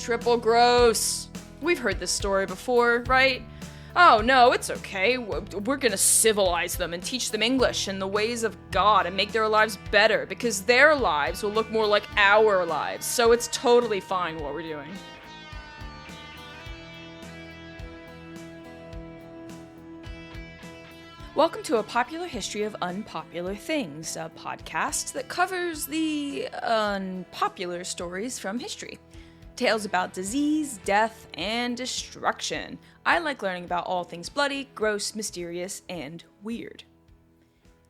Triple gross. We've heard this story before, right? Oh no, it's okay. We're gonna civilize them and teach them English and the ways of God and make their lives better because their lives will look more like our lives, so it's totally fine what we're doing. Welcome to A Popular History of Unpopular Things, a podcast that covers the unpopular stories from history. Tales about disease, death, and destruction. I like learning about all things bloody, gross, mysterious, and weird.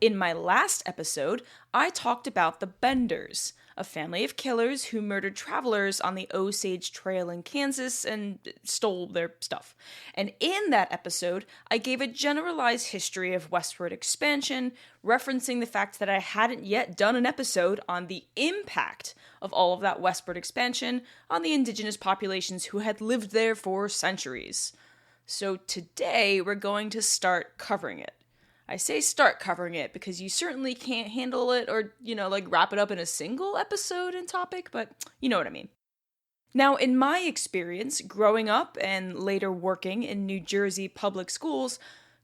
In my last episode, I talked about the Benders, a family of killers who murdered travelers on the Osage Trail in Kansas and stole their stuff. And in that episode, I gave a generalized history of westward expansion, referencing the fact that I hadn't yet done an episode on the impact of all of that westward expansion on the indigenous populations who had lived there for centuries. So today, we're going to start covering it. I say start covering it because you certainly can't handle it or, wrap it up in a single episode and topic, but you know what I mean. Now, in my experience, growing up and later working in New Jersey public schools,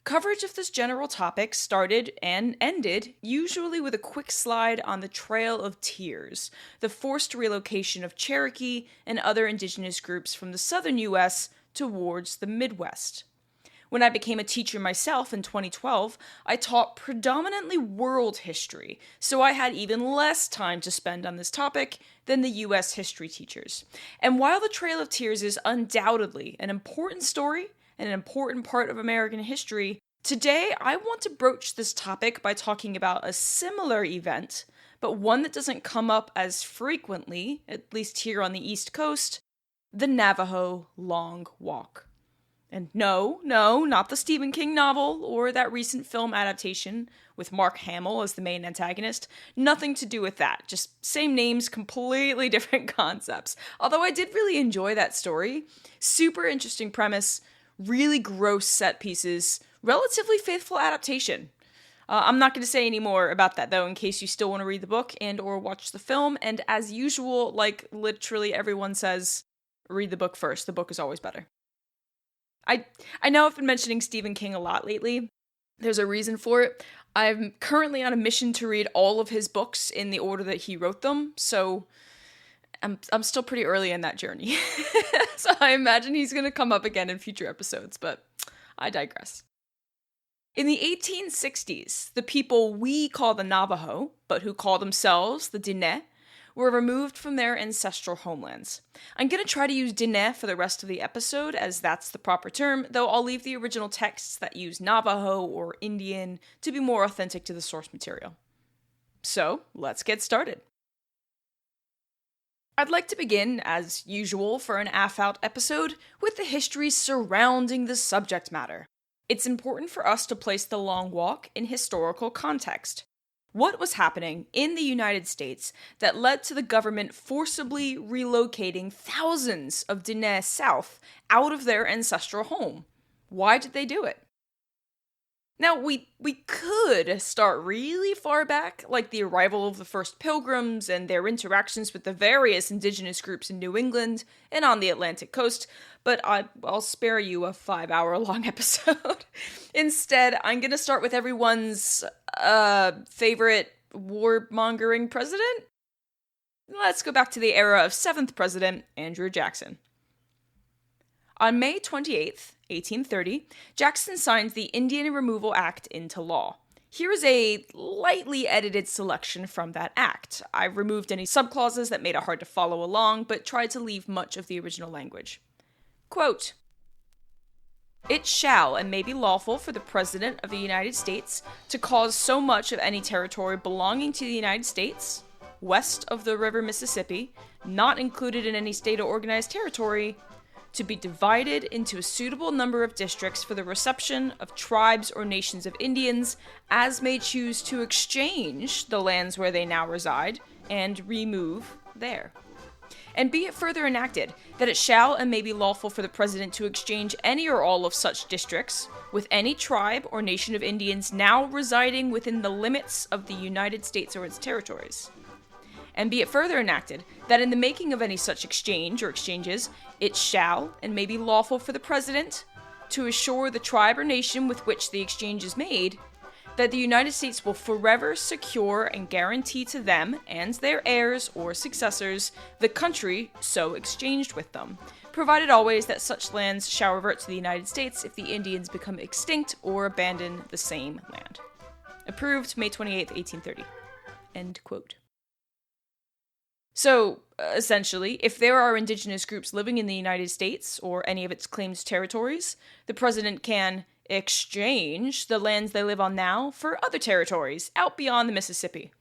coverage of this general topic started and ended usually with a quick slide on the Trail of Tears, the forced relocation of Cherokee and other indigenous groups from the southern U.S. towards the Midwest. When I became a teacher myself in 2012, I taught predominantly world history, so I had even less time to spend on this topic than the U.S. history teachers. And while the Trail of Tears is undoubtedly an important story and an important part of American history, today I want to broach this topic by talking about a similar event, but one that doesn't come up as frequently, at least here on the East Coast, the Navajo Long Walk. And no, not the Stephen King novel or that recent film adaptation with Mark Hamill as the main antagonist. Nothing to do with that. Just same names, completely different concepts. Although I did really enjoy that story. Super interesting premise, really gross set pieces, relatively faithful adaptation. I'm not going to say any more about that, though, in case you still want to read the book and or watch the film. And as usual, like literally everyone says, read the book first. The book is always better. I know I've been mentioning Stephen King a lot lately. There's a reason for it. I'm currently on a mission to read all of his books in the order that he wrote them, so I'm still pretty early in that journey. So I imagine he's going to come up again in future episodes, but I digress. In the 1860s, the people we call the Navajo, but who call themselves the Diné, were removed from their ancestral homelands. I'm going to try to use Diné for the rest of the episode, as that's the proper term, though I'll leave the original texts that use Navajo or Indian to be more authentic to the source material. So, let's get started. I'd like to begin, as usual for an AF-Out episode, with the history surrounding the subject matter. It's important for us to place the Long Walk in historical context. What was happening in the United States that led to the government forcibly relocating thousands of Diné south out of their ancestral home? Why did they do it? Now, we could start really far back, like the arrival of the first Pilgrims and their interactions with the various indigenous groups in New England and on the Atlantic coast, but I'll spare you a 5-hour-long episode. Instead, I'm going to start with everyone's favorite warmongering president. Let's go back to the era of 7th President Andrew Jackson. On May 28th, 1830, Jackson signed the Indian Removal Act into law. Here's a lightly edited selection from that act. I removed any subclauses that made it hard to follow along, but tried to leave much of the original language. Quote, "It shall and may be lawful for the President of the United States to cause so much of any territory belonging to the United States, west of the river Mississippi, not included in any state or organized territory, to be divided into a suitable number of districts for the reception of tribes or nations of Indians as may choose to exchange the lands where they now reside and remove there. And be it further enacted that it shall and may be lawful for the President to exchange any or all of such districts with any tribe or nation of Indians now residing within the limits of the United States or its territories. And be it further enacted, that in the making of any such exchange or exchanges, it shall and may be lawful for the President to assure the tribe or nation with which the exchange is made, that the United States will forever secure and guarantee to them and their heirs or successors the country so exchanged with them, provided always that such lands shall revert to the United States if the Indians become extinct or abandon the same land. Approved May 28, 1830. End quote. So, essentially, if there are indigenous groups living in the United States or any of its claimed territories, the president can exchange the lands they live on now for other territories out beyond the Mississippi.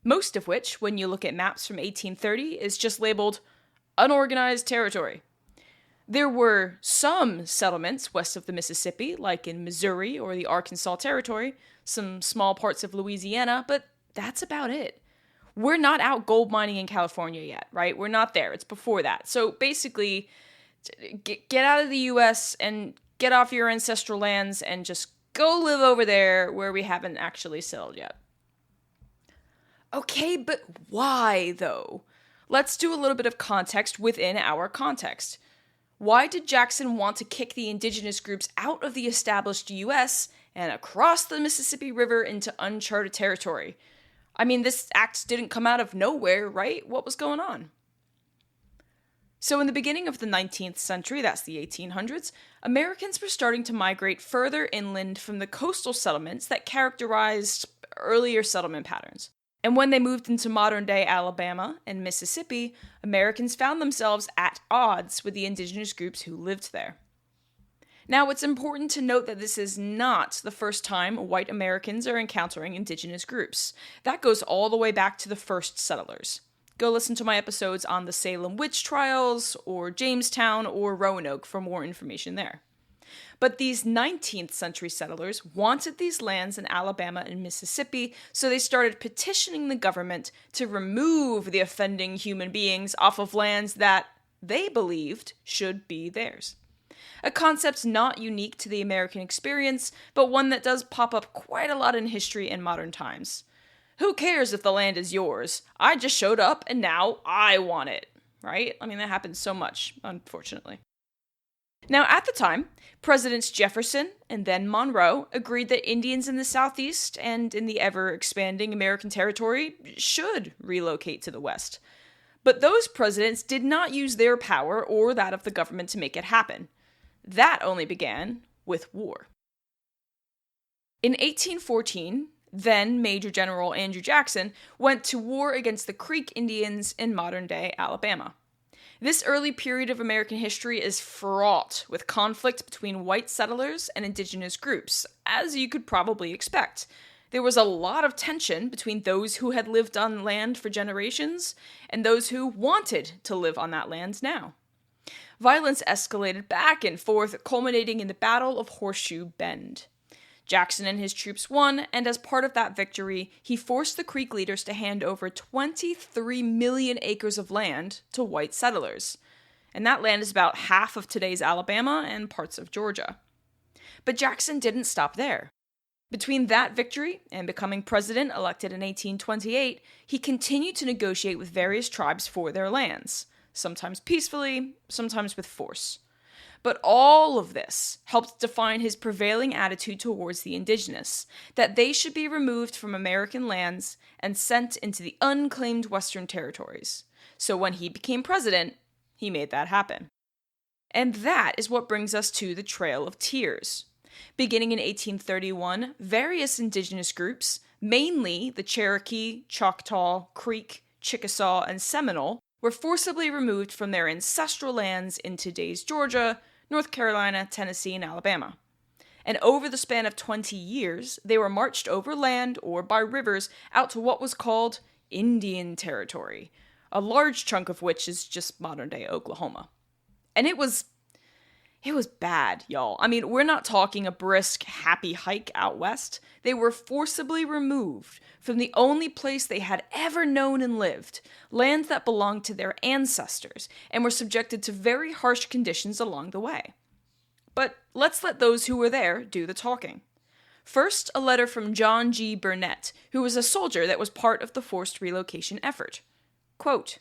Most of which, when you look at maps from 1830, is just labeled unorganized territory. There were some settlements west of the Mississippi, like in Missouri or the Arkansas Territory, some small parts of Louisiana, but that's about it. We're not out gold mining in California yet, right? We're not there. It's before that. So basically, get out of the U.S. and get off your ancestral lands and just go live over there where we haven't actually settled yet. Okay, but why, though? Let's do a little bit of context within our context. Why did Jackson want to kick the indigenous groups out of the established U.S. and across the Mississippi River into uncharted territory? I mean, this act didn't come out of nowhere, right? What was going on? So in the beginning of the 19th century, that's the 1800s, Americans were starting to migrate further inland from the coastal settlements that characterized earlier settlement patterns. And when they moved into modern-day Alabama and Mississippi, Americans found themselves at odds with the indigenous groups who lived there. Now, it's important to note that this is not the first time white Americans are encountering indigenous groups. That goes all the way back to the first settlers. Go listen to my episodes on the Salem witch trials, or Jamestown, or Roanoke for more information there. But these 19th century settlers wanted these lands in Alabama and Mississippi, so they started petitioning the government to remove the offending human beings off of lands that they believed should be theirs. A concept not unique to the American experience, but one that does pop up quite a lot in history in modern times. Who cares if the land is yours? I just showed up and now I want it, right? I mean, that happens so much, unfortunately. Now, at the time, Presidents Jefferson and then Monroe agreed that Indians in the Southeast and in the ever-expanding American territory should relocate to the West. But those presidents did not use their power or that of the government to make it happen. That only began with war. In 1814, then Major General Andrew Jackson went to war against the Creek Indians in modern-day Alabama. This early period of American history is fraught with conflict between white settlers and indigenous groups, as you could probably expect. There was a lot of tension between those who had lived on land for generations and those who wanted to live on that land now. Violence escalated back and forth, culminating in the Battle of Horseshoe Bend. Jackson and his troops won, and as part of that victory, he forced the Creek leaders to hand over 23 million acres of land to white settlers. And that land is about half of today's Alabama and parts of Georgia. But Jackson didn't stop there. Between that victory and becoming president elected in 1828, he continued to negotiate with various tribes for their lands, sometimes peacefully, sometimes with force. But all of this helped define his prevailing attitude towards the indigenous, that they should be removed from American lands and sent into the unclaimed Western territories. So when he became president, he made that happen. And that is what brings us to the Trail of Tears. Beginning in 1831, various indigenous groups, mainly the Cherokee, Choctaw, Creek, Chickasaw, and Seminole, were forcibly removed from their ancestral lands in today's Georgia, North Carolina, Tennessee, and Alabama. And over the span of 20 years, they were marched overland or by rivers out to what was called Indian Territory, a large chunk of which is just modern-day Oklahoma. And it was bad, y'all. I mean, we're not talking a brisk, happy hike out west. They were forcibly removed from the only place they had ever known and lived, lands that belonged to their ancestors, and were subjected to very harsh conditions along the way. But let's let those who were there do the talking. First, a letter from John G. Burnett, who was a soldier that was part of the forced relocation effort. Quote,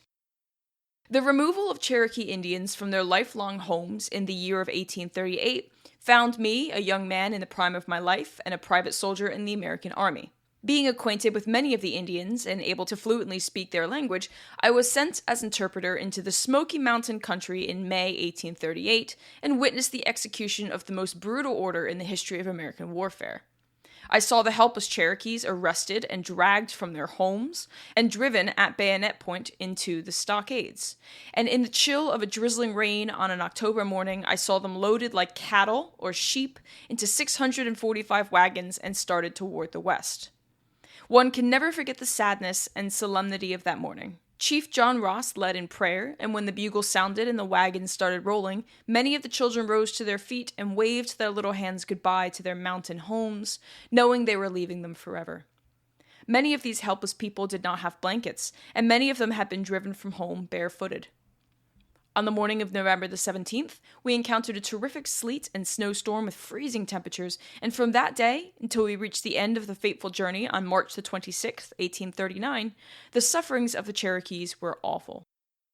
"The removal of Cherokee Indians from their lifelong homes in the year of 1838 found me, a young man in the prime of my life and a private soldier in the American Army. Being acquainted with many of the Indians and able to fluently speak their language, I was sent as interpreter into the Smoky Mountain country in May 1838 and witnessed the execution of the most brutal order in the history of American warfare. I saw the helpless Cherokees arrested and dragged from their homes and driven at bayonet point into the stockades. And in the chill of a drizzling rain on an October morning, I saw them loaded like cattle or sheep into 645 wagons and started toward the west. One can never forget the sadness and solemnity of that morning. Chief John Ross led in prayer, and when the bugle sounded and the wagons started rolling, many of the children rose to their feet and waved their little hands goodbye to their mountain homes, knowing they were leaving them forever. Many of these helpless people did not have blankets, and many of them had been driven from home barefooted. On the morning of November the 17th, we encountered a terrific sleet and snowstorm with freezing temperatures, and from that day until we reached the end of the fateful journey on March the 26th, 1839, the sufferings of the Cherokees were awful.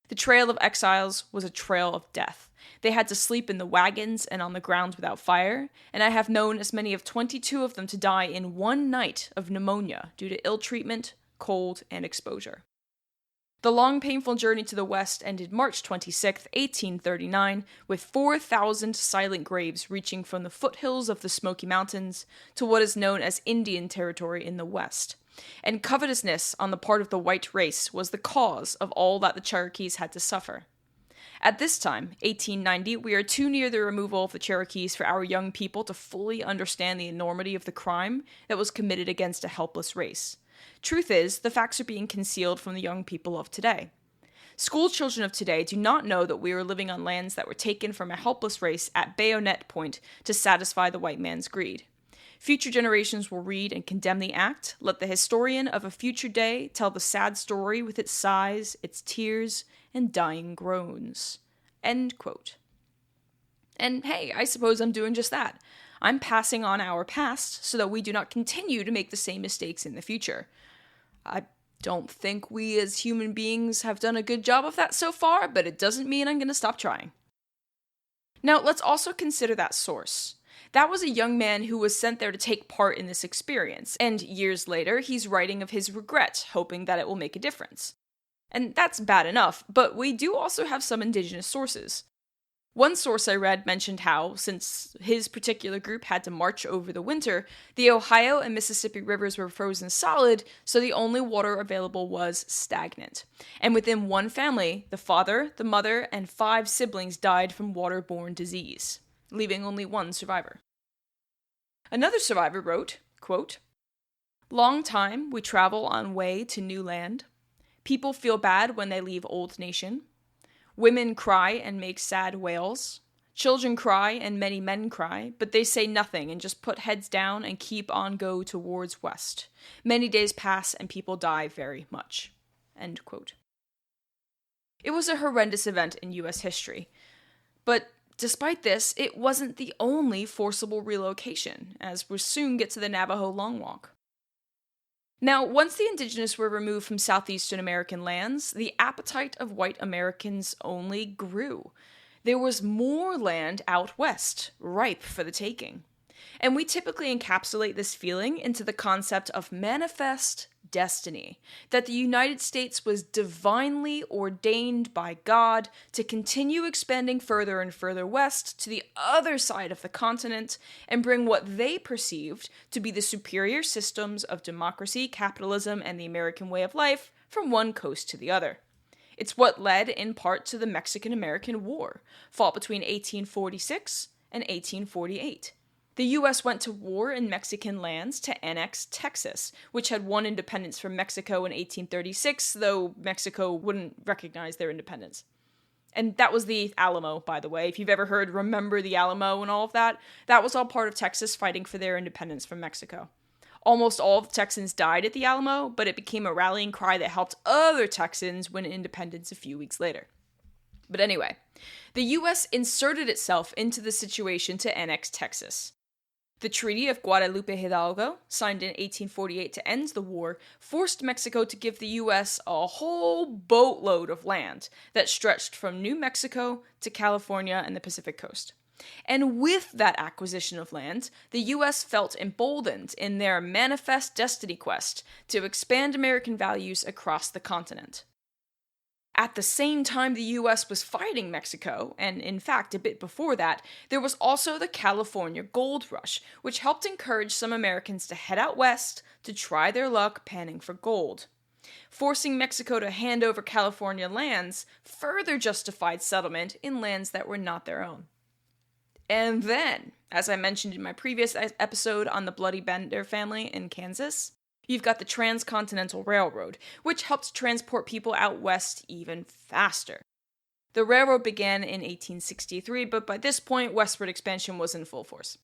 The trail of exiles was a trail of death. They had to sleep in the wagons and on the ground without fire, and I have known as many as 22 of them to die in one night of pneumonia due to ill treatment, cold, and exposure. The long, painful journey to the west ended March 26, 1839, with 4,000 silent graves reaching from the foothills of the Smoky Mountains to what is known as Indian Territory in the west. And covetousness on the part of the white race was the cause of all that the Cherokees had to suffer. At this time, 1890, we are too near the removal of the Cherokees for our young people to fully understand the enormity of the crime that was committed against a helpless race. Truth is, the facts are being concealed from the young people of today. School children of today do not know that we are living on lands that were taken from a helpless race at bayonet point to satisfy the white man's greed. Future generations will read and condemn the act. Let the historian of a future day tell the sad story with its sighs, its tears, and dying groans." End quote. And hey, I suppose I'm doing just that. I'm passing on our past so that we do not continue to make the same mistakes in the future. I don't think we as human beings have done a good job of that so far, but it doesn't mean I'm going to stop trying. Now, let's also consider that source. That was a young man who was sent there to take part in this experience, and years later, he's writing of his regret, hoping that it will make a difference. And that's bad enough, but we do also have some indigenous sources. One source I read mentioned how, since his particular group had to march over the winter, the Ohio and Mississippi rivers were frozen solid, so the only water available was stagnant. And within one family, the father, the mother, and 5 siblings died from waterborne disease, leaving only one survivor. Another survivor wrote, quote, "Long time we travel on way to new land. People feel bad when they leave old nation. Women cry and make sad wails. Children cry and many men cry, but they say nothing and just put heads down and keep on go towards west. Many days pass and people die very much." End quote. It was a horrendous event in U.S. history, but despite this, it wasn't the only forcible relocation, as we'll soon get to the Navajo Long Walk. Now, once the indigenous were removed from southeastern American lands, the appetite of white Americans only grew. There was more land out west, ripe for the taking. And we typically encapsulate this feeling into the concept of manifest destiny, that the United States was divinely ordained by God to continue expanding further and further west to the other side of the continent and bring what they perceived to be the superior systems of democracy, capitalism, and the American way of life from one coast to the other. It's what led in part to the Mexican-American War, fought between 1846 and 1848. The U.S. went to war in Mexican lands to annex Texas, which had won independence from Mexico in 1836, though Mexico wouldn't recognize their independence. And that was the Alamo, by the way. If you've ever heard Remember the Alamo and all of that, that was all part of Texas fighting for their independence from Mexico. Almost all of the Texans died at the Alamo, but it became a rallying cry that helped other Texans win independence a few weeks later. But anyway, the U.S. inserted itself into the situation to annex Texas. The Treaty of Guadalupe Hidalgo, signed in 1848 to end the war, forced Mexico to give the U.S. a whole boatload of land that stretched from New Mexico to California and the Pacific coast. And with that acquisition of land, the U.S. felt emboldened in their manifest destiny quest to expand American values across the continent. At the same time the US was fighting Mexico, and in fact a bit before that, there was also the California Gold Rush, which helped encourage some Americans to head out west to try their luck panning for gold. Forcing Mexico to hand over California lands further justified settlement in lands that were not their own. And then, as I mentioned in my previous episode on the Bloody Bender family in Kansas, you've got the Transcontinental Railroad, which helped transport people out west even faster. The railroad began in 1863, but by this point, westward expansion was in full force.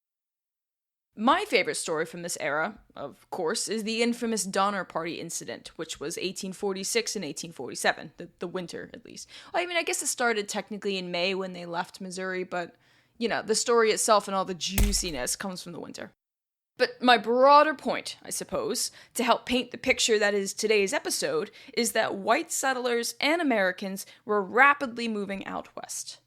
My favorite story from this era, of course, is the infamous Donner Party incident, which was 1846 and 1847, the winter at least. Well, I mean, I guess it started technically in May when they left Missouri, but, the story itself and all the juiciness comes from the winter. But my broader point, I suppose, to help paint the picture that is today's episode, is that white settlers and Americans were rapidly moving out west.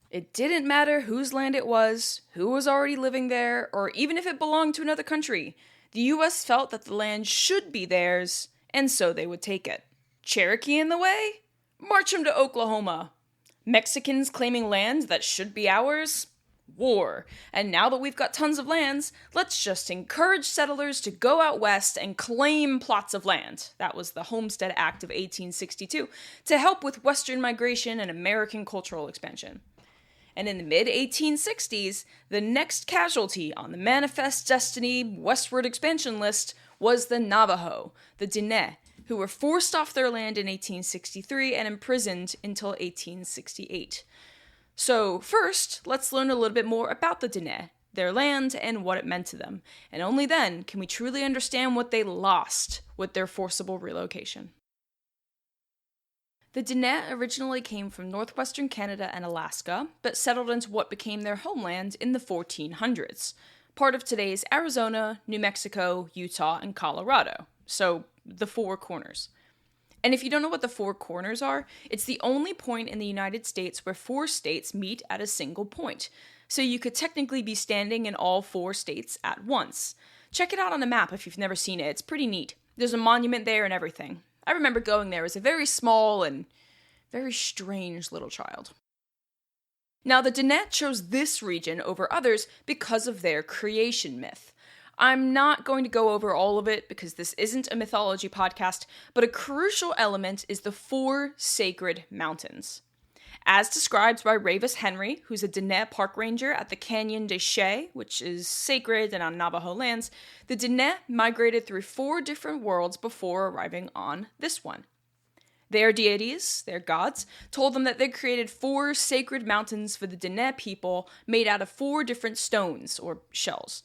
It didn't matter whose land it was, who was already living there, or even if it belonged to another country. The U.S. felt that the land should be theirs, and so they would take it. Cherokee in the way? March them to Oklahoma. Mexicans claiming land that should be ours? War. And now that we've got tons of lands, let's just encourage settlers to go out west and claim plots of land. That was the Homestead Act of 1862, to help with Western migration and American cultural expansion. And in the mid-1860s, the next casualty on the Manifest Destiny westward expansion list was the Navajo, the Diné, who were forced off their land in 1863 and imprisoned until 1868. So first, let's learn a little bit more about the Diné, their land, and what it meant to them. And only then can we truly understand what they lost with their forcible relocation. The Diné originally came from northwestern Canada and Alaska, but settled into what became their homeland in the 1400s, part of today's Arizona, New Mexico, Utah, and Colorado, so the Four Corners. And if you don't know what the Four Corners are, it's the only point in the United States where four states meet at a single point. So you could technically be standing in all four states at once. Check it out on a map if you've never seen it. It's pretty neat. There's a monument there and everything. I remember going there as a very small and very strange little child. Now, the Diné chose this region over others because of their creation myth. I'm not going to go over all of it because this isn't a mythology podcast, but a crucial element is the four sacred mountains. As described by Ravis Henry, who's a Diné park ranger at the Canyon de Chelly, which is sacred and on Navajo lands, the Diné migrated through four different worlds before arriving on this one. Their deities, their gods, told them that they created four sacred mountains for the Diné people made out of four different stones, or shells.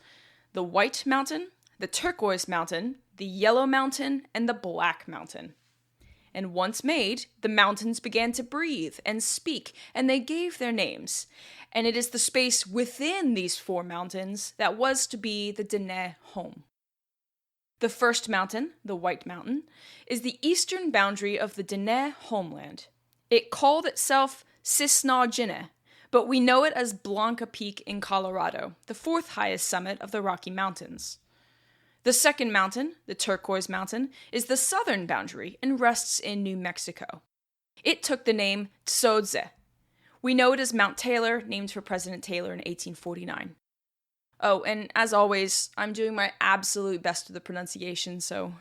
The White Mountain, the Turquoise Mountain, the Yellow Mountain, and the Black Mountain. And once made, the mountains began to breathe and speak, and they gave their names. And it is the space within these four mountains that was to be the Diné home. The first mountain, the White Mountain, is the eastern boundary of the Diné homeland. It called itself Cisnaginne, but we know it as Blanca Peak in Colorado, the fourth highest summit of the Rocky Mountains. The second mountain, the Turquoise Mountain, is the southern boundary and rests in New Mexico. It took the name Tzodze. We know it as Mount Taylor, named for President Taylor in 1849. Oh, and as always, I'm doing my absolute best with the pronunciation, so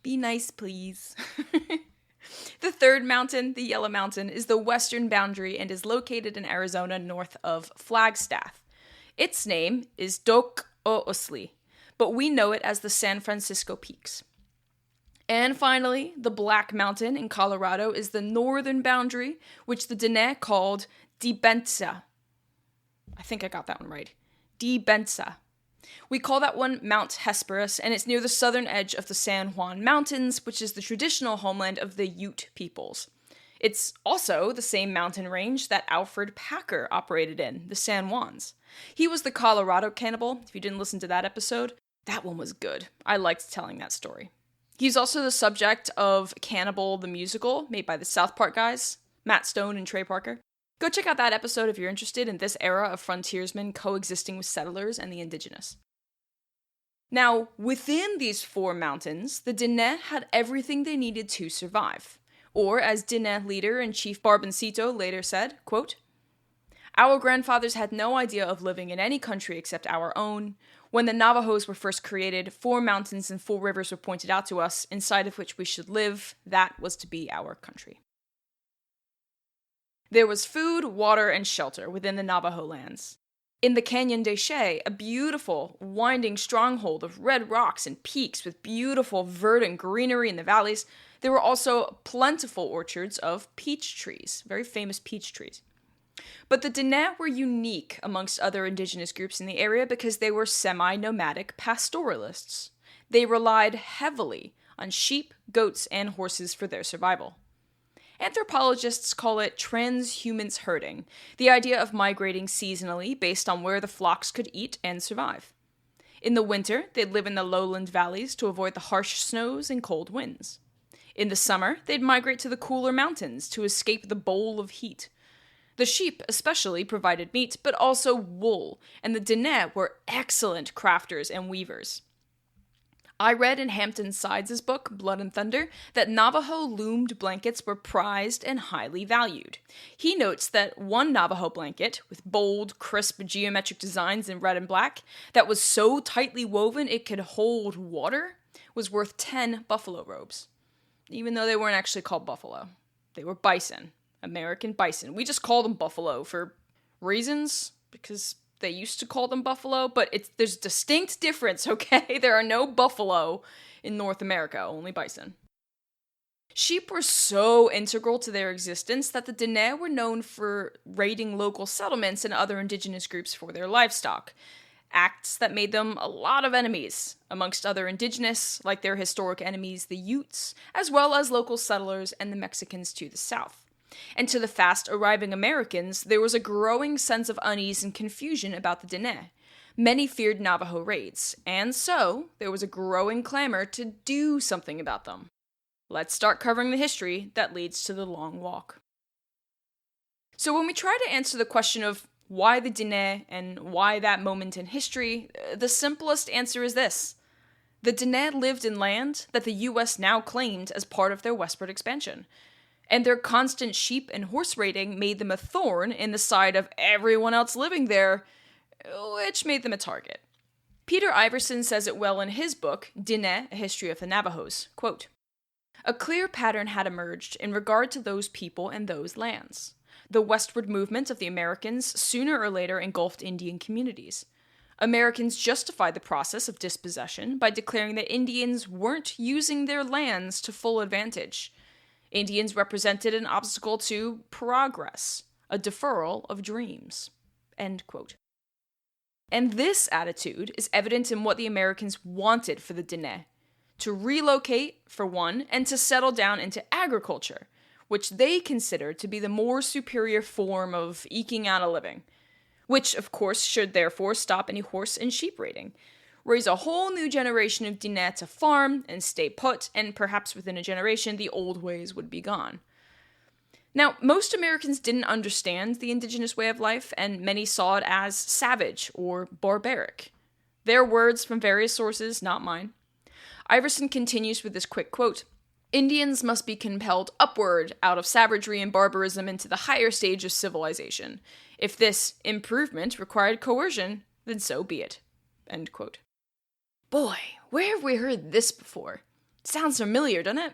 be nice, please. The third mountain, the Yellow Mountain, is the western boundary and is located in Arizona north of Flagstaff. Its name is Dok-o-Osli, but we know it as the San Francisco Peaks. And finally, the Black Mountain in Colorado is the northern boundary, which the Diné called Dibenza. I think I got that one right. Dibenza. We call that one Mount Hesperus, and it's near the southern edge of the San Juan Mountains, which is the traditional homeland of the Ute peoples. It's also the same mountain range that Alfred Packer operated in, the San Juans. He was the Colorado cannibal. If you didn't listen to that episode, that one was good. I liked telling that story. He's also the subject of Cannibal the Musical, made by the South Park guys, Matt Stone and Trey Parker. Go check out that episode if you're interested in this era of frontiersmen coexisting with settlers and the indigenous. Now, within these 4 mountains, the Diné had everything they needed to survive. Or, as Diné leader and Chief Barboncito later said, quote, "Our grandfathers had no idea of living in any country except our own. When the Navajos were first created, 4 mountains and 4 rivers were pointed out to us, inside of which we should live. That was to be our country." There was food, water, and shelter within the Navajo lands. In the Canyon de Chelly, a beautiful, winding stronghold of red rocks and peaks with beautiful verdant greenery in the valleys, there were also plentiful orchards of peach trees, very famous peach trees. But the Diné were unique amongst other indigenous groups in the area because they were semi-nomadic pastoralists. They relied heavily on sheep, goats, and horses for their survival. Anthropologists call it transhumance herding, the idea of migrating seasonally based on where the flocks could eat and survive. In the winter, they'd live in the lowland valleys to avoid the harsh snows and cold winds. In the summer, they'd migrate to the cooler mountains to escape the bowl of heat. The sheep especially provided meat, but also wool, and the Diné were excellent crafters and weavers. I read in Hampton Sides' book, Blood and Thunder, that Navajo loomed blankets were prized and highly valued. He notes that one Navajo blanket, with bold, crisp geometric designs in red and black, that was so tightly woven it could hold water, was worth 10 buffalo robes. Even though they weren't actually called buffalo. They were bison. American bison. We just call them buffalo for reasons, because they used to call them buffalo, but there's distinct difference, okay? There are no buffalo in North America, only bison. Sheep were so integral to their existence that the Diné were known for raiding local settlements and other indigenous groups for their livestock, acts that made them a lot of enemies, amongst other indigenous, like their historic enemies, the Utes, as well as local settlers and the Mexicans to the south. And to the fast-arriving Americans, there was a growing sense of unease and confusion about the Diné. Many feared Navajo raids, and so there was a growing clamor to do something about them. Let's start covering the history that leads to the long walk. So when we try to answer the question of why the Diné and why that moment in history, the simplest answer is this. The Diné lived in land that the US now claimed as part of their westward expansion. And their constant sheep and horse raiding made them a thorn in the side of everyone else living there, which made them a target. Peter Iverson says it well in his book, Diné, A History of the Navajos. Quote, "A clear pattern had emerged in regard to those people and those lands. The westward movement of the Americans sooner or later engulfed Indian communities. Americans justified the process of dispossession by declaring that Indians weren't using their lands to full advantage. Indians represented an obstacle to progress, a deferral of dreams." End quote. And this attitude is evident in what the Americans wanted for the Diné: to relocate, for one, and to settle down into agriculture, which they considered to be the more superior form of eking out a living, which, of course, should therefore stop any horse and sheep raiding, raise a whole new generation of Diné to farm and stay put, and perhaps within a generation the old ways would be gone. Now, most Americans didn't understand the indigenous way of life, and many saw it as savage or barbaric. Their words from various sources, not mine. Iverson continues with this quick quote, "Indians must be compelled upward out of savagery and barbarism into the higher stage of civilization. If this improvement required coercion, then so be it." End quote. Boy, where have we heard this before? Sounds familiar, doesn't it?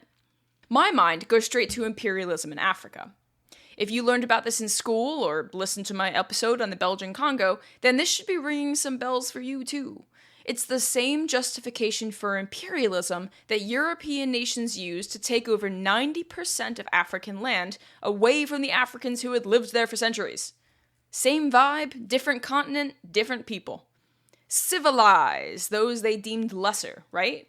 My mind goes straight to imperialism in Africa. If you learned about this in school or listened to my episode on the Belgian Congo, then this should be ringing some bells for you too. It's the same justification for imperialism that European nations used to take over 90% of African land away from the Africans who had lived there for centuries. Same vibe, different continent, different people. Civilize those they deemed lesser, right?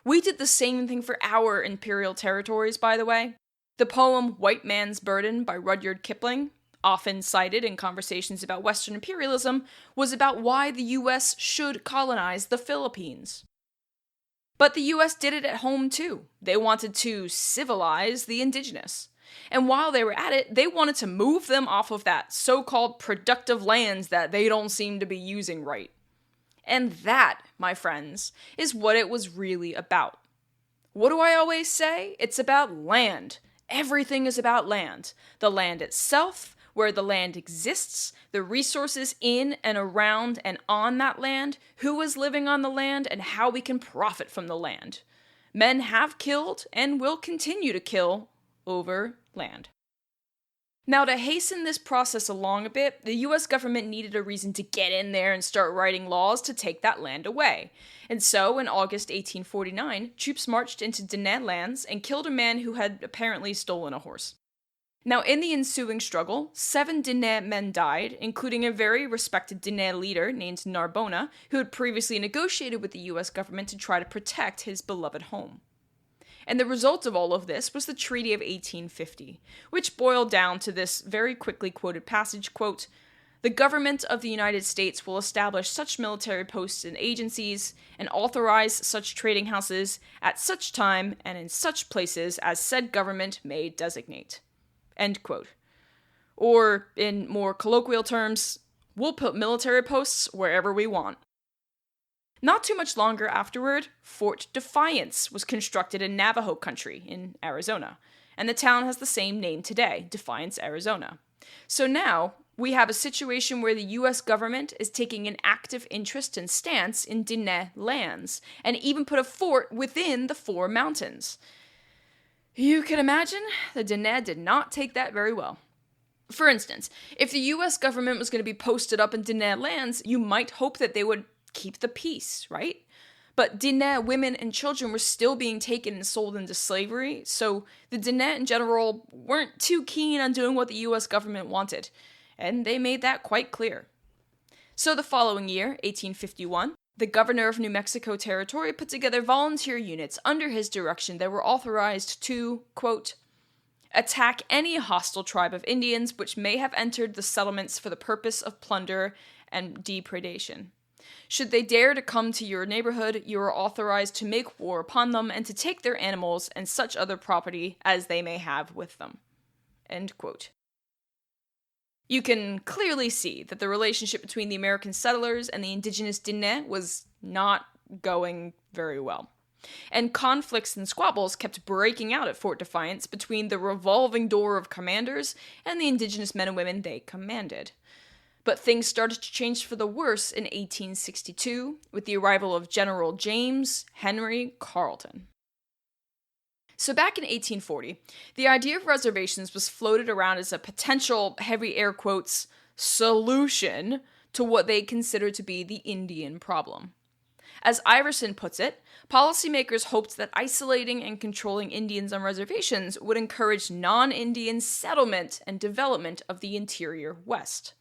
We did the same thing for our imperial territories, by the way. The poem White Man's Burden by Rudyard Kipling, often cited in conversations about Western imperialism, was about why the US should colonize the Philippines. But the US did it at home too. They wanted to civilize the indigenous. And while they were at it, they wanted to move them off of that so-called productive lands that they don't seem to be using right. And that, my friends, is what it was really about. What do I always say? It's about land. Everything is about land. The land itself, where the land exists, the resources in and around and on that land, who is living on the land, and how we can profit from the land. Men have killed and will continue to kill over land. Now, to hasten this process along a bit, the US government needed a reason to get in there and start writing laws to take that land away. And so, in August 1849, troops marched into Diné lands and killed a man who had apparently stolen a horse. Now, in the ensuing struggle, 7 Diné men died, including a very respected Diné leader named Narbona, who had previously negotiated with the US government to try to protect his beloved home. And the result of all of this was the Treaty of 1850, which boiled down to this very quickly quoted passage, quote, "The government of the United States will establish such military posts and agencies, and authorize such trading houses at such time and in such places as said government may designate." End quote. Or, in more colloquial terms, we'll put military posts wherever we want. Not too much longer afterward, Fort Defiance was constructed in Navajo country in Arizona, and the town has the same name today, Defiance, Arizona. So now, we have a situation where the US government is taking an active interest and stance in Diné lands, and even put a fort within the 4 mountains. You can imagine, the Diné did not take that very well. For instance, if the US government was going to be posted up in Diné lands, you might hope that they would keep the peace, right? But Diné women and children were still being taken and sold into slavery, so the Diné in general weren't too keen on doing what the US government wanted, and they made that quite clear. So the following year, 1851, the governor of New Mexico Territory put together volunteer units under his direction that were authorized to, quote, "attack any hostile tribe of Indians which may have entered the settlements for the purpose of plunder and depredation. Should they dare to come to your neighborhood, you are authorized to make war upon them and to take their animals and such other property as they may have with them." End quote. You can clearly see that the relationship between the American settlers and the indigenous Diné was not going very well. And conflicts and squabbles kept breaking out at Fort Defiance between the revolving door of commanders and the indigenous men and women they commanded. But things started to change for the worse in 1862 with the arrival of General James Henry Carleton. So back in 1840, the idea of reservations was floated around as a potential, heavy air quotes, solution to what they considered to be the Indian problem. As Iverson puts it, policymakers hoped that isolating and controlling Indians on reservations would encourage non-Indian settlement and development of the interior West.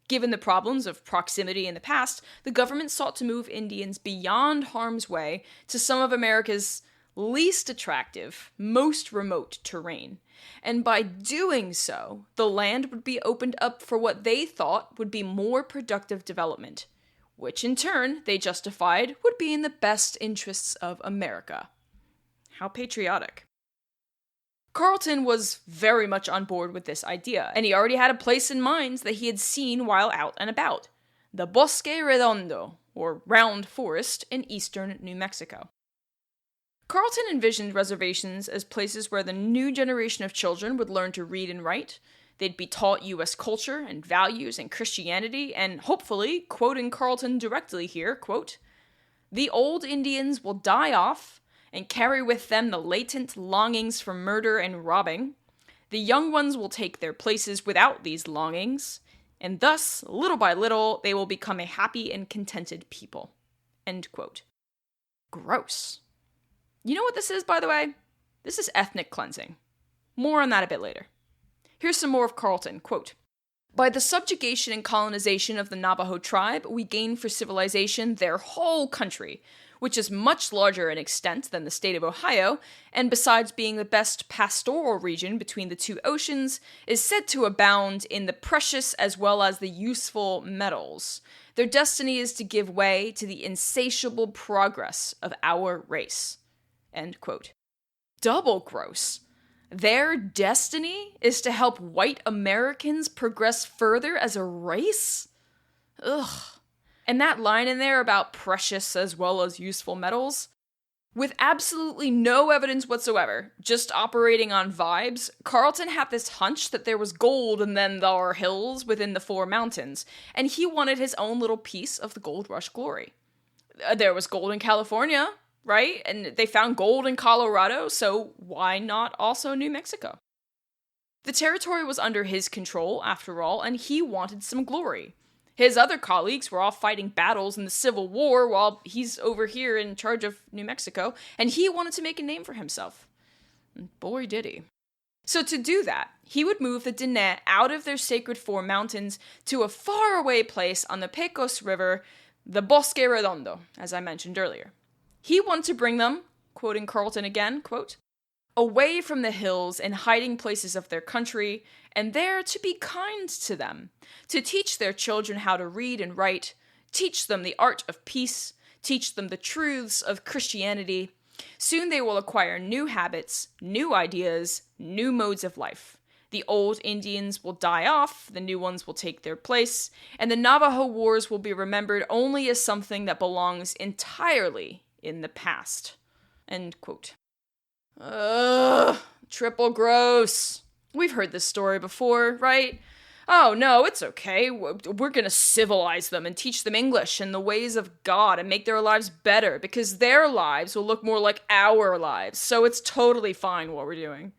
Given the problems of proximity in the past, the government sought to move Indians beyond harm's way to some of America's least attractive, most remote terrain. And by doing so, the land would be opened up for what they thought would be more productive development, which in turn, they justified, would be in the best interests of America. How patriotic. Carleton was very much on board with this idea, and he already had a place in mind that he had seen while out and about, the Bosque Redondo, or Round Forest, in eastern New Mexico. Carleton envisioned reservations as places where the new generation of children would learn to read and write, they'd be taught U.S. culture and values and Christianity, and hopefully, quoting Carleton directly here, quote, "The old Indians will die off, and carry with them the latent longings for murder and robbing. The young ones will take their places without these longings, and thus, little by little, they will become a happy and contented people." End quote. Gross. You know what this is, by the way? This is ethnic cleansing. More on that a bit later. Here's some more of Carleton, quote, "By the subjugation and colonization of the Navajo tribe, we gain for civilization their whole country, which is much larger in extent than the state of Ohio, and besides being the best pastoral region between the two oceans, is said to abound in the precious as well as the useful metals. Their destiny is to give way to the insatiable progress of our race. End quote. Double gross. Their destiny is to help white Americans progress further as a race? Ugh. And that line in there about precious as well as useful metals? With absolutely no evidence whatsoever, just operating on vibes, Carleton had this hunch that there was gold in them thar hills within the Four Mountains, and he wanted his own little piece of the gold rush glory. There was gold in California, right? And they found gold in Colorado, so why not also New Mexico? The territory was under his control, after all, and he wanted some glory. His other colleagues were all fighting battles in the Civil War while he's over here in charge of New Mexico, and he wanted to make a name for himself. And boy, did he. So to do that, he would move the Diné out of their sacred Four Mountains to a faraway place on the Pecos River, the Bosque Redondo, as I mentioned earlier. He wanted to bring them, quoting Carleton again, quote, away from the hills and hiding places of their country, and there to be kind to them, to teach their children how to read and write, teach them the art of peace, teach them the truths of Christianity. Soon they will acquire new habits, new ideas, new modes of life. The old Indians will die off, the new ones will take their place, and the Navajo wars will be remembered only as something that belongs entirely in the past. End quote. Triple gross. We've heard this story before, right? Oh, no, it's okay. We're gonna civilize them and teach them English and the ways of God and make their lives better because their lives will look more like our lives, so it's totally fine what we're doing.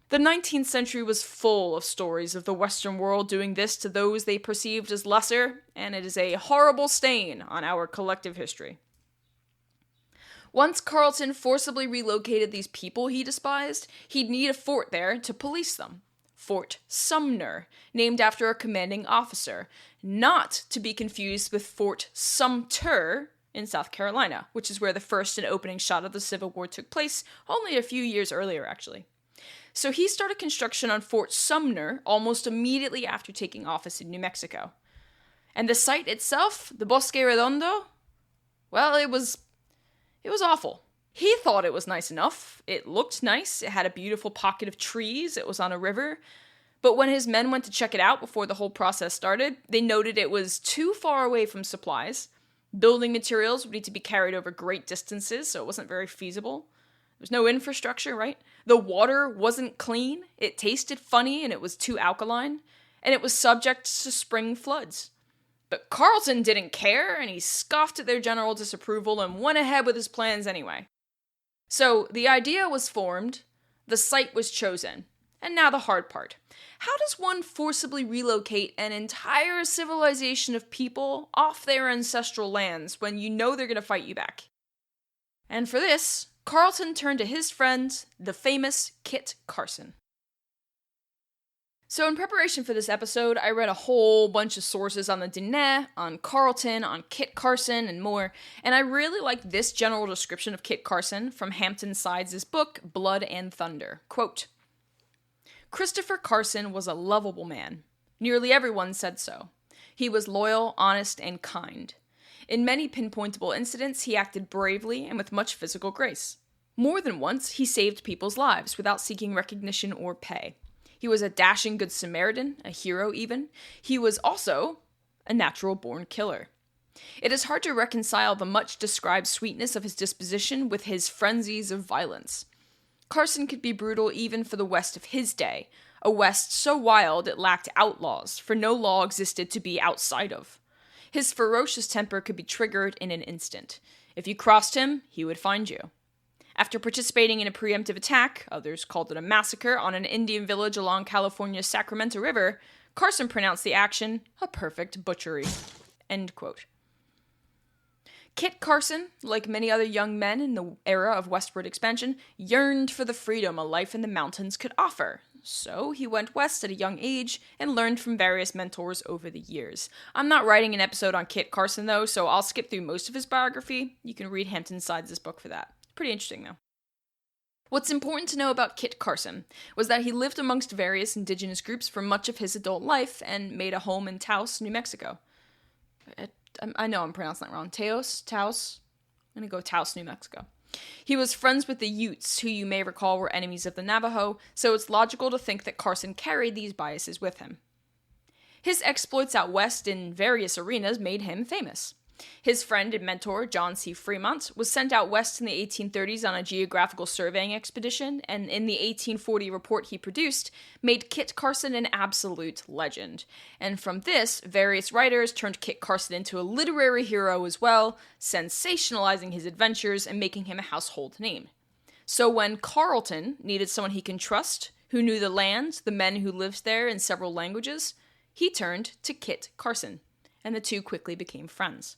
The 19th century was full of stories of the Western world doing this to those they perceived as lesser, and it is a horrible stain on our collective history. Once Carleton forcibly relocated these people he despised, he'd need a fort there to police them. Fort Sumner, named after a commanding officer, not to be confused with Fort Sumter in South Carolina, which is where the first and opening shot of the Civil War took place, only a few years earlier, actually. So he started construction on Fort Sumner almost immediately after taking office in New Mexico. And the site itself, the Bosque Redondo, well, it was awful. He thought it was nice enough. It looked nice. It had a beautiful pocket of trees. It was on a river. But when his men went to check it out before the whole process started, they noted it was too far away from supplies. Building materials would need to be carried over great distances, so it wasn't very feasible. There's no infrastructure, right? The water wasn't clean. It tasted funny, and it was too alkaline. And it was subject to spring floods. But Carleton didn't care, and he scoffed at their general disapproval and went ahead with his plans anyway. So the idea was formed, the site was chosen, and now the hard part. How does one forcibly relocate an entire civilization of people off their ancestral lands when you know they're going to fight you back? And for this, Carleton turned to his friend, the famous Kit Carson. So in preparation for this episode, I read a whole bunch of sources on the Diné, on Carleton, on Kit Carson, and more, and I really liked this general description of Kit Carson from Hampton Sides' book, Blood and Thunder. Quote, Christopher Carson was a lovable man. Nearly everyone said so. He was loyal, honest, and kind. In many pinpointable incidents, he acted bravely and with much physical grace. More than once, he saved people's lives without seeking recognition or pay. He was a dashing good Samaritan, a hero even. He was also a natural-born killer. It is hard to reconcile the much-described sweetness of his disposition with his frenzies of violence. Carson could be brutal even for the West of his day, a West so wild it lacked outlaws, for no law existed to be outside of. His ferocious temper could be triggered in an instant. If you crossed him, he would find you. After participating in a preemptive attack, others called it a massacre, on an Indian village along California's Sacramento River, Carson pronounced the action a perfect butchery. End quote. Kit Carson, like many other young men in the era of westward expansion, yearned for the freedom a life in the mountains could offer. so he went west at a young age and learned from various mentors over the years. I'm not writing an episode on Kit Carson, though, so I'll skip through most of his biography. You can read Hampton Sides' book for that. Pretty interesting, though. What's important to know about Kit Carson was that he lived amongst various indigenous groups for much of his adult life and made a home in Taos, New Mexico. I know I'm pronouncing that wrong. Taos? I'm gonna go Taos, New Mexico. He was friends with the Utes, who you may recall were enemies of the Navajo, so it's logical to think that Carson carried these biases with him. His exploits out west in various arenas made him famous. His friend and mentor, John C. Fremont, was sent out west in the 1830s on a geographical surveying expedition, and in the 1840 report he produced, made Kit Carson an absolute legend. And from this, various writers turned Kit Carson into a literary hero as well, sensationalizing his adventures and making him a household name. So when Carleton needed someone he can trust, who knew the land, the men who lived there in several languages, he turned to Kit Carson, and the two quickly became friends.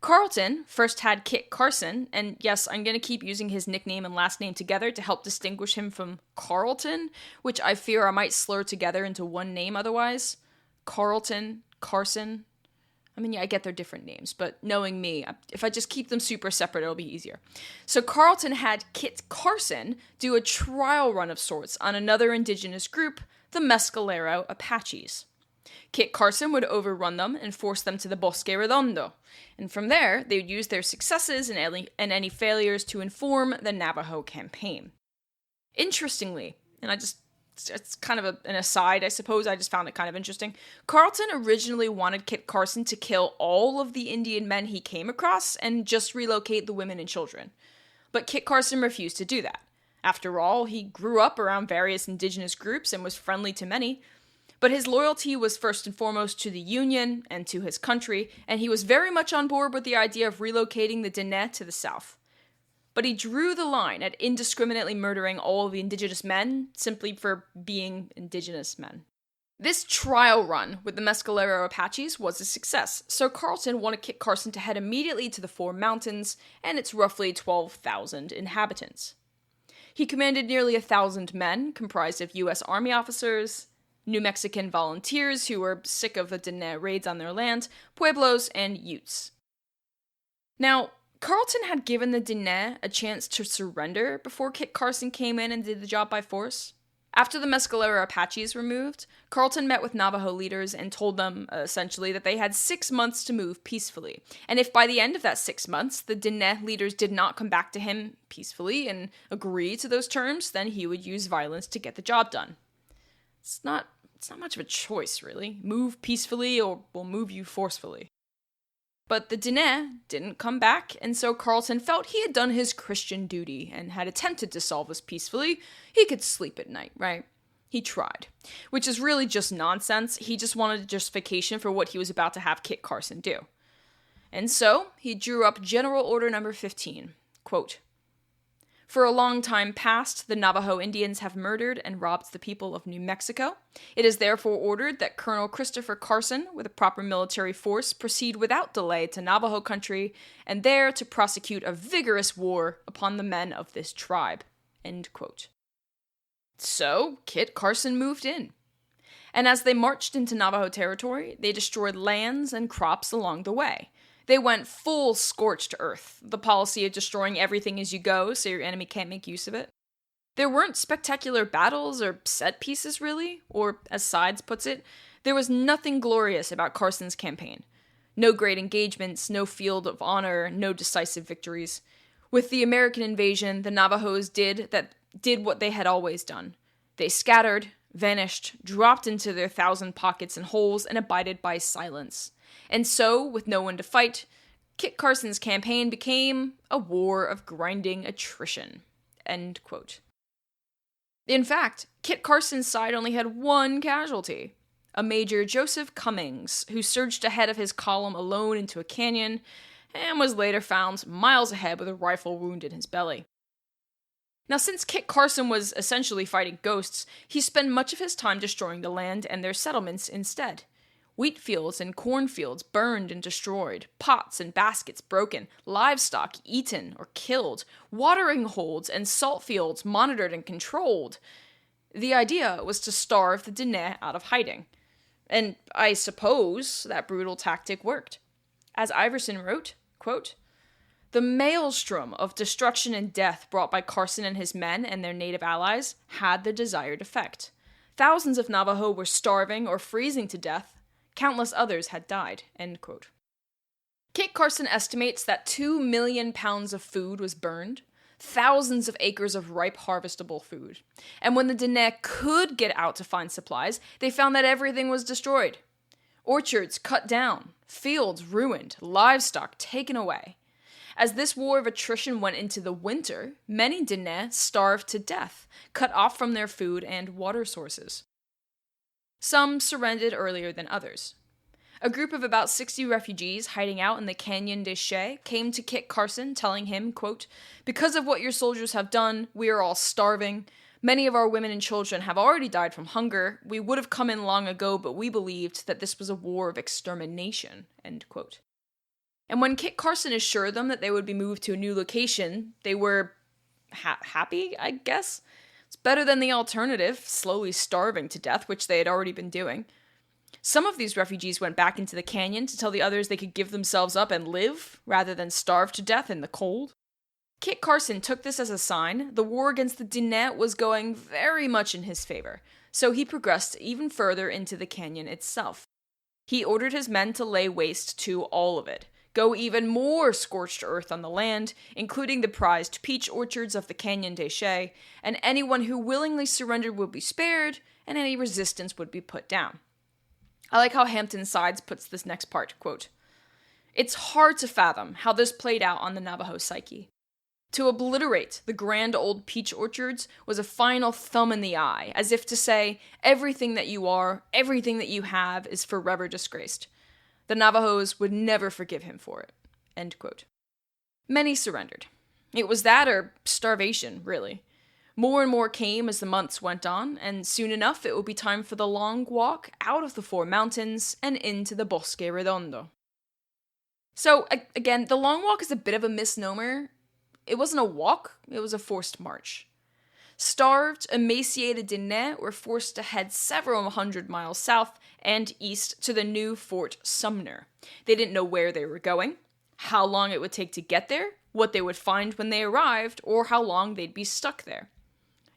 Carleton first had Kit Carson, and yes, I'm going to keep using his nickname and last name together to help distinguish him from Carleton, which I fear I might slur together into one name otherwise. Carleton, Carson. I mean, yeah, I get they're different names, but knowing me, if I just keep them super separate, it'll be easier. So Carleton had Kit Carson do a trial run of sorts on another indigenous group, the Mescalero Apaches. Kit Carson would overrun them and force them to the Bosque Redondo, and from there, they would use their successes and any failures to inform the Navajo campaign. Interestingly, and it's kind of an aside, I suppose, I just found it kind of interesting, Carleton originally wanted Kit Carson to kill all of the Indian men he came across and just relocate the women and children. But Kit Carson refused to do that. After all, he grew up around various indigenous groups and was friendly to many. But his loyalty was first and foremost to the Union and to his country, and he was very much on board with the idea of relocating the Diné to the south. But he drew the line at indiscriminately murdering all of the indigenous men simply for being indigenous men. This trial run with the Mescalero Apaches was a success, so Carleton wanted Kit Carson to head immediately to the Four Mountains and its roughly 12,000 inhabitants. He commanded nearly 1,000 men, comprised of U.S. Army officers, New Mexican volunteers who were sick of the Diné raids on their land, Pueblos, and Utes. Now, Carleton had given the Diné a chance to surrender before Kit Carson came in and did the job by force. After the Mescalero Apaches were moved, Carleton met with Navajo leaders and told them, essentially, that they had 6 months to move peacefully. And if by the end of that 6 months, the Diné leaders did not come back to him peacefully and agree to those terms, then he would use violence to get the job done. It's not much of a choice, really. Move peacefully or we'll move you forcefully. But the Diné didn't come back, and so Carleton felt he had done his Christian duty and had attempted to solve this peacefully. He could sleep at night, right? He tried. Which is really just nonsense. He just wanted a justification for what he was about to have Kit Carson do. And so, he drew up General Order Number 15. Quote, "For a long time past, the Navajo Indians have murdered and robbed the people of New Mexico. It is therefore ordered that Colonel Christopher Carson, with a proper military force, proceed without delay to Navajo country, and there to prosecute a vigorous war upon the men of this tribe." End quote. So, Kit Carson moved in. And as they marched into Navajo territory, they destroyed lands and crops along the way. They went full scorched earth, the policy of destroying everything as you go so your enemy can't make use of it. There weren't spectacular battles or set pieces, really, or, as Sides puts it, there was nothing glorious about Carson's campaign. No great engagements, no field of honor, no decisive victories. With the American invasion, the Navajos did what they had always done. They scattered, vanished, dropped into their 1,000 pockets and holes, and abided by silence. And so, with no one to fight, Kit Carson's campaign became a war of grinding attrition. End quote. In fact, Kit Carson's side only had one casualty, a Major Joseph Cummings, who surged ahead of his column alone into a canyon and was later found miles ahead with a rifle wound in his belly. Now, since Kit Carson was essentially fighting ghosts, he spent much of his time destroying the land and their settlements instead. Wheat fields and cornfields burned and destroyed, pots and baskets broken, livestock eaten or killed, watering holes and salt fields monitored and controlled. The idea was to starve the Diné out of hiding. And I suppose that brutal tactic worked. As Iverson wrote, quote, "The maelstrom of destruction and death brought by Carson and his men and their native allies had the desired effect. Thousands of Navajo were starving or freezing to death. Countless others had died." End quote. Kit Carson estimates that 2 million pounds of food was burned, thousands of acres of ripe harvestable food. And when the Diné could get out to find supplies, they found that everything was destroyed. Orchards cut down, fields ruined, livestock taken away. As this war of attrition went into the winter, many Diné starved to death, cut off from their food and water sources. Some surrendered earlier than others. A group of about 60 refugees hiding out in the Canyon de Chelly came to Kit Carson, telling him, quote, "Because of what your soldiers have done, we are all starving. Many of our women and children have already died from hunger. We would have come in long ago, but we believed that this was a war of extermination." End quote. And when Kit Carson assured them that they would be moved to a new location, they were happy, I guess. It's better than the alternative, slowly starving to death, which they had already been doing. Some of these refugees went back into the canyon to tell the others they could give themselves up and live, rather than starve to death in the cold. Kit Carson took this as a sign the war against the Diné was going very much in his favor, so he progressed even further into the canyon itself. He ordered his men to lay waste to all of it, go even more scorched earth on the land, including the prized peach orchards of the Canyon de Chelly, and anyone who willingly surrendered would be spared, and any resistance would be put down. I like how Hampton Sides puts this next part, quote, "It's hard to fathom how this played out on the Navajo psyche. To obliterate the grand old peach orchards was a final thumb in the eye, as if to say, everything that you are, everything that you have is forever disgraced. The Navajos would never forgive him for it." End quote. Many surrendered. It was that or starvation, really. More and more came as the months went on, and soon enough it would be time for the long walk out of the Four Mountains and into the Bosque Redondo. So, again, the long walk is a bit of a misnomer. It wasn't a walk, it was a forced march. Starved, emaciated Diné were forced to head several hundred miles south and east to the new Fort Sumner. They didn't know where they were going, how long it would take to get there, what they would find when they arrived, or how long they'd be stuck there.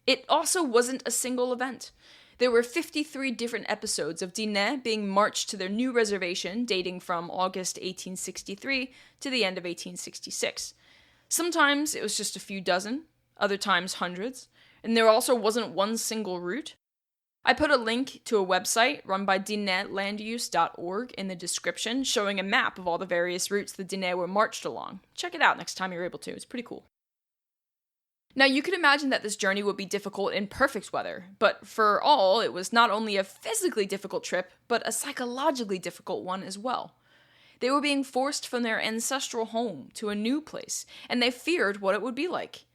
It also wasn't a single event. There were 53 different episodes of Diné being marched to their new reservation dating from August 1863 to the end of 1866. Sometimes it was just a few dozen, other times hundreds, and there also wasn't one single route. I put a link to a website run by DinéLandUse.org in the description showing a map of all the various routes the Diné were marched along. Check it out next time you're able to, it's pretty cool. Now, you could imagine that this journey would be difficult in perfect weather, but for all, it was not only a physically difficult trip, but a psychologically difficult one as well. They were being forced from their ancestral home to a new place, and they feared what it would be like.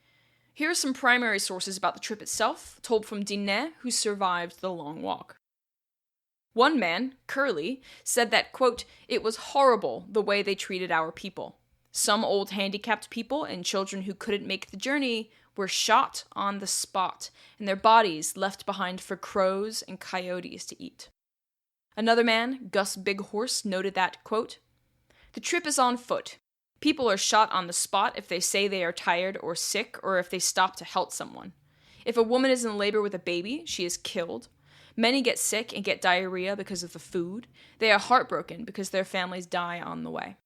Here are some primary sources about the trip itself, told from Diné, who survived the long walk. One man, Kelli, said that, quote, "It was horrible the way they treated our people. Some old handicapped people and children who couldn't make the journey were shot on the spot, and their bodies left behind for crows and coyotes to eat." Another man, Gus Big Horse, noted that, quote, "The trip is on foot. People are shot on the spot if they say they are tired or sick, or if they stop to help someone. If a woman is in labor with a baby, she is killed. Many get sick and get diarrhea because of the food. They are heartbroken because their families die on the way."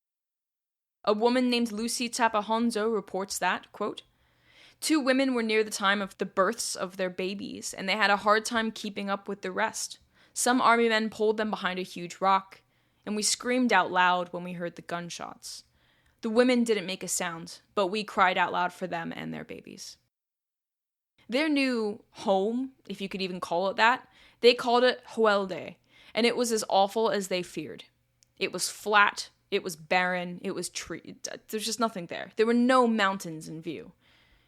A woman named Lucy Tapahonzo reports that, quote, "2 women were near the time of the births of their babies, and they had a hard time keeping up with the rest. Some army men pulled them behind a huge rock, and we screamed out loud when we heard the gunshots. The women didn't make a sound, but we cried out loud for them and their babies." Their new home, if you could even call it that, they called it Huelde, and it was as awful as they feared. It was flat, it was barren, it was there's just nothing there. There were no mountains in view.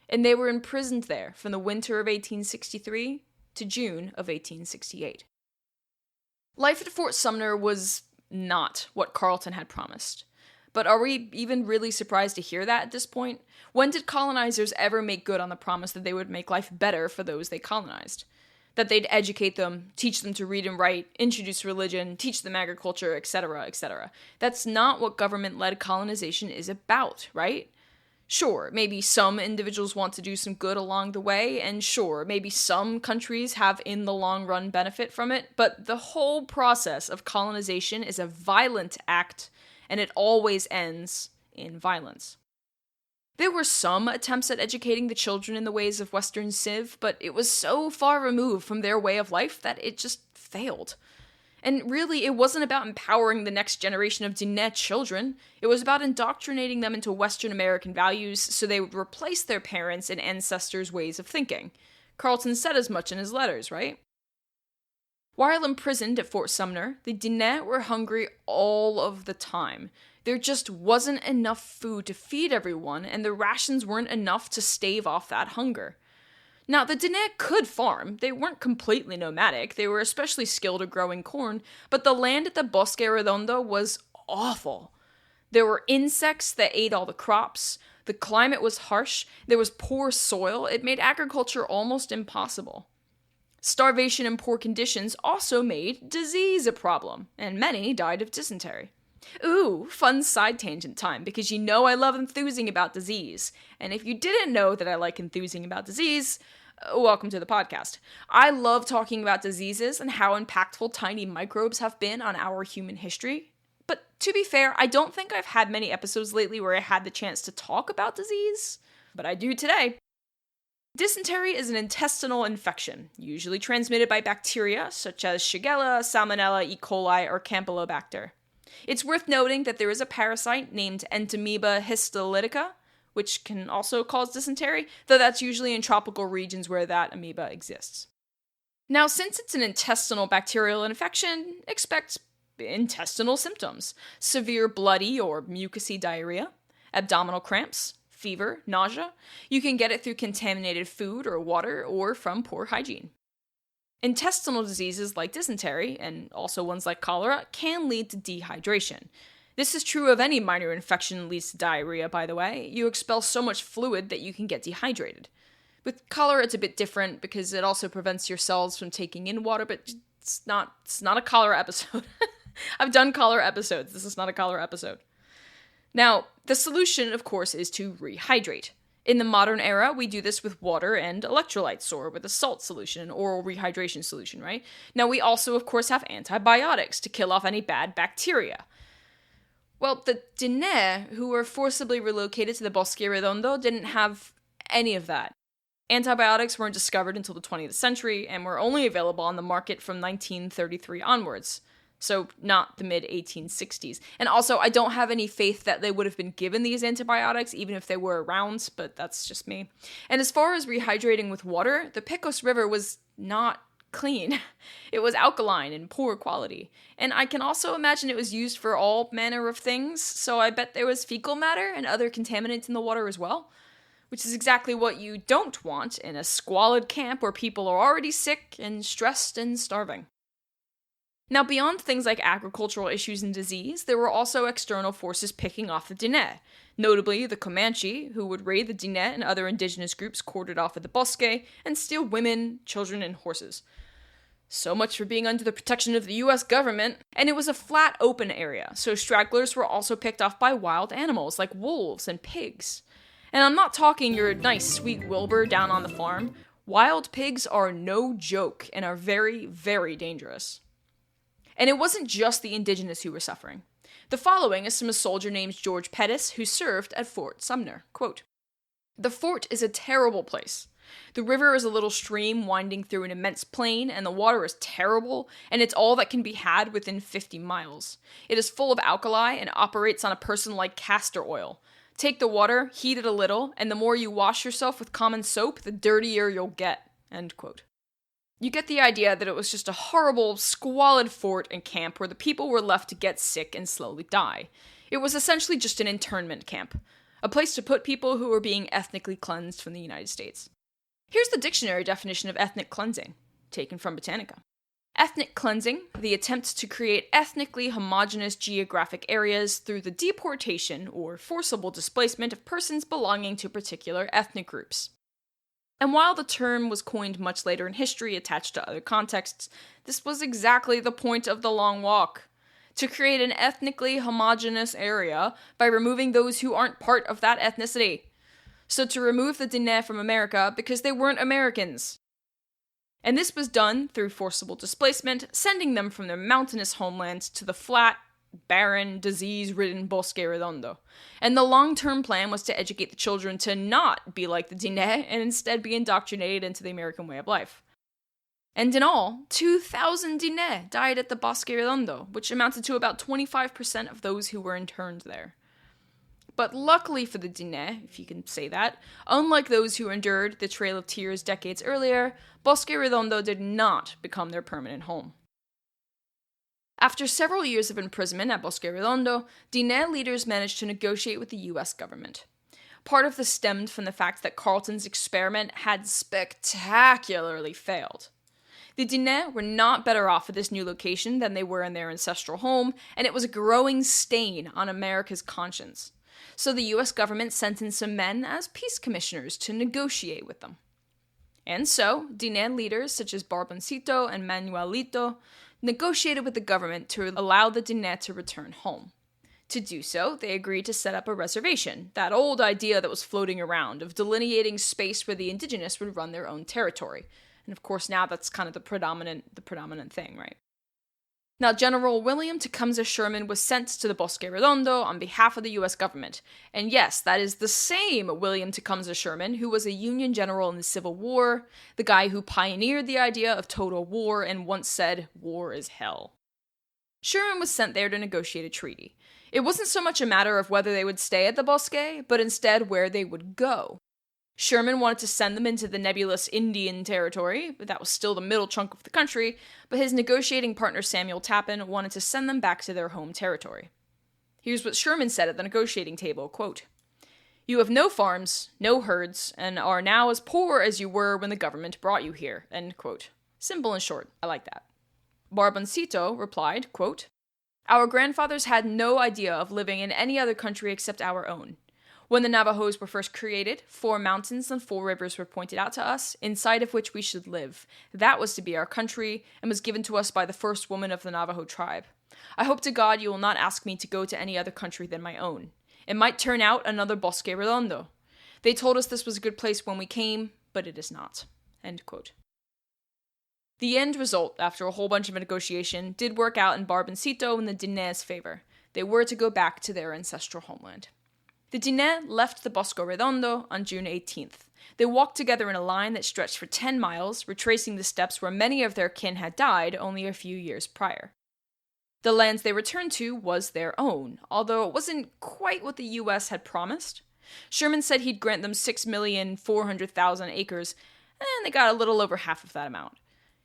And they were imprisoned there from the winter of 1863 to June of 1868. Life at Fort Sumner was not what Carleton had promised. But are we even really surprised to hear that at this point? When did colonizers ever make good on the promise that they would make life better for those they colonized? that they'd educate them, teach them to read and write, introduce religion, teach them agriculture, etc., etc. That's not what government-led colonization is about, right? Sure, maybe some individuals want to do some good along the way, and sure, maybe some countries have in the long run benefit from it, but the whole process of colonization is a violent act, and it always ends in violence. There were some attempts at educating the children in the ways of Western civ, but it was so far removed from their way of life that it just failed. And really, it wasn't about empowering the next generation of Diné children. It was about indoctrinating them into Western American values so they would replace their parents' and ancestors' ways of thinking. Carlton said as much in his letters, right? While imprisoned at Fort Sumner, the Diné were hungry all of the time. There just wasn't enough food to feed everyone, and the rations weren't enough to stave off that hunger. Now, the Diné could farm. They weren't completely nomadic. They were especially skilled at growing corn, but the land at the Bosque Redondo was awful. There were insects that ate all the crops. The climate was harsh. There was poor soil. It made agriculture almost impossible. Starvation and poor conditions also made disease a problem, and many died of dysentery. Ooh, fun side tangent time, because you know I love enthusing about disease. And if you didn't know that I like enthusing about disease, welcome to the podcast. I love talking about diseases and how impactful tiny microbes have been on our human history. But to be fair, I don't think I've had many episodes lately where I had the chance to talk about disease, but I do today. Dysentery is an intestinal infection, usually transmitted by bacteria such as Shigella, Salmonella, E. coli, or Campylobacter. It's worth noting that there is a parasite named Entamoeba histolytica, which can also cause dysentery, though that's usually in tropical regions where that amoeba exists. Now, since it's an intestinal bacterial infection, expect intestinal symptoms: severe bloody or mucousy diarrhea, abdominal cramps, fever, nausea. You can get it through contaminated food or water or from poor hygiene. Intestinal diseases like dysentery, and also ones like cholera, can lead to dehydration. This is true of any minor infection that leads to diarrhea, by the way. You expel so much fluid that you can get dehydrated. With cholera, it's a bit different because it also prevents your cells from taking in water, but it's not a cholera episode. I've done cholera episodes. This is not a cholera episode. Now, the solution, of course, is to rehydrate. In the modern era, we do this with water and electrolytes, or with a salt solution, an oral rehydration solution, right? Now, we also, of course, have antibiotics to kill off any bad bacteria. Well, the Diné, who were forcibly relocated to the Bosque Redondo, didn't have any of that. Antibiotics weren't discovered until the 20th century, and were only available on the market from 1933 onwards. So not the mid-1860s. And also, I don't have any faith that they would have been given these antibiotics, even if they were around, but that's just me. And as far as rehydrating with water, the Pecos River was not clean. It was alkaline and poor quality. And I can also imagine it was used for all manner of things, so I bet there was fecal matter and other contaminants in the water as well, which is exactly what you don't want in a squalid camp where people are already sick and stressed and starving. Now, beyond things like agricultural issues and disease, there were also external forces picking off the Diné, notably the Comanche, who would raid the Diné and other indigenous groups quartered off of the Bosque and steal women, children, and horses. So much for being under the protection of the US government. And it was a flat, open area, so stragglers were also picked off by wild animals like wolves and pigs. And I'm not talking your nice, sweet Wilbur down on the farm. Wild pigs are no joke and are very, very dangerous. And it wasn't just the indigenous who were suffering. The following is from a soldier named George Pettis who served at Fort Sumner. Quote, "The fort is a terrible place. The river is a little stream winding through an immense plain, and the water is terrible, and it's all that can be had within 50 miles. It is full of alkali and operates on a person like castor oil. Take the water, heat it a little, and the more you wash yourself with common soap, the dirtier you'll get." End quote. You get the idea that it was just a horrible, squalid fort and camp where the people were left to get sick and slowly die. It was essentially just an internment camp, a place to put people who were being ethnically cleansed from the United States. Here's the dictionary definition of ethnic cleansing, taken from Britannica. Ethnic cleansing, the attempt to create ethnically homogeneous geographic areas through the deportation or forcible displacement of persons belonging to particular ethnic groups. And while the term was coined much later in history, attached to other contexts, this was exactly the point of the Long Walk. To create an ethnically homogeneous area by removing those who aren't part of that ethnicity. So to remove the Diné from America because they weren't Americans. And this was done through forcible displacement, sending them from their mountainous homeland to the flat, barren, disease-ridden Bosque Redondo. And the long-term plan was to educate the children to not be like the Diné and instead be indoctrinated into the American way of life. And in all, 2,000 Diné died at the Bosque Redondo, which amounted to about 25% of those who were interned there. But luckily for the Diné, if you can say that, unlike those who endured the Trail of Tears decades earlier, Bosque Redondo did not become their permanent home. After several years of imprisonment at Bosque Redondo, Diné leaders managed to negotiate with the US government. Part of this stemmed from the fact that Carleton's experiment had spectacularly failed. The Diné were not better off at this new location than they were in their ancestral home, and it was a growing stain on America's conscience. So the US government sent in some men as peace commissioners to negotiate with them. And so, Diné leaders such as Barboncito and Manuelito negotiated with the government to allow the Diné to return home. To do so, they agreed to set up a reservation, that old idea that was floating around of delineating space where the indigenous would run their own territory. And of course now that's kind of the predominant thing, right? Now, General William Tecumseh Sherman was sent to the Bosque Redondo on behalf of the US government. And yes, that is the same William Tecumseh Sherman who was a Union general in the Civil War, the guy who pioneered the idea of total war and once said, "War is hell." Sherman was sent there to negotiate a treaty. It wasn't so much a matter of whether they would stay at the Bosque, but instead where they would go. Sherman wanted to send them into the nebulous Indian Territory, but that was still the middle chunk of the country, but his negotiating partner Samuel Tappan wanted to send them back to their home territory. Here's what Sherman said at the negotiating table, quote, "You have no farms, no herds, and are now as poor as you were when the government brought you here," end quote. Simple and short, I like that. Barboncito replied, quote, "Our grandfathers had no idea of living in any other country except our own. When the Navajos were first created, 4 mountains and 4 rivers were pointed out to us, inside of which we should live. That was to be our country, and was given to us by the first woman of the Navajo tribe. I hope to God you will not ask me to go to any other country than my own. It might turn out another Bosque Redondo. They told us this was a good place when we came, but it is not." End quote. The end result, after a whole bunch of negotiation, did work out in Barboncito and the Diné's favor. They were to go back to their ancestral homeland. The Diné left the Bosque Redondo on June 18th. They walked together in a line that stretched for 10 miles, retracing the steps where many of their kin had died only a few years prior. The lands they returned to was their own, although it wasn't quite what the US had promised. Sherman said he'd grant them 6,400,000 acres, and they got a little over half of that amount.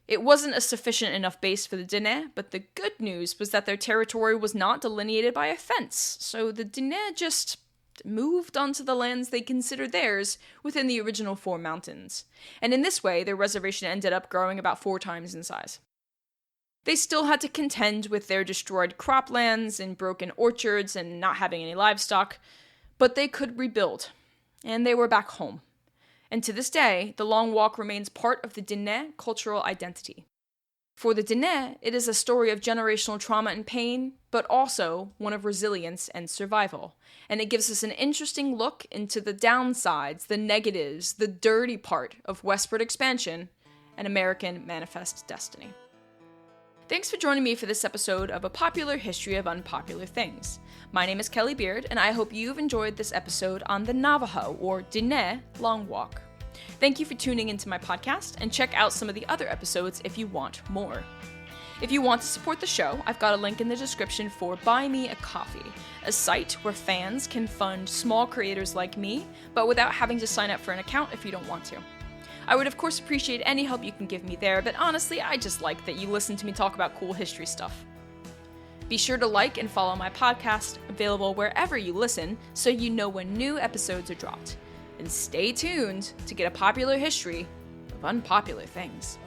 It wasn't a sufficient enough base for the Diné, but the good news was that their territory was not delineated by a fence, so the Diné just moved onto the lands they considered theirs within the original 4 mountains. And in this way, their reservation ended up growing about 4 times in size. They still had to contend with their destroyed croplands and broken orchards and not having any livestock, but they could rebuild, and they were back home. And to this day, the Long Walk remains part of the Diné cultural identity. For the Diné, it is a story of generational trauma and pain, but also one of resilience and survival. And it gives us an interesting look into the downsides, the negatives, the dirty part of westward expansion and American manifest destiny. Thanks for joining me for this episode of A Popular History of Unpopular Things. My name is Kelli Beard, and I hope you've enjoyed this episode on the Navajo, or Diné, Long Walk. Thank you for tuning into my podcast, and check out some of the other episodes if you want more. If you want to support the show, I've got a link in the description for Buy Me a Coffee, a site where fans can fund small creators like me, but without having to sign up for an account if you don't want to. I would of course appreciate any help you can give me there, but honestly, I just like that you listen to me talk about cool history stuff. Be sure to like and follow my podcast, available wherever you listen, so you know when new episodes are dropped. And stay tuned to get a popular history of unpopular things.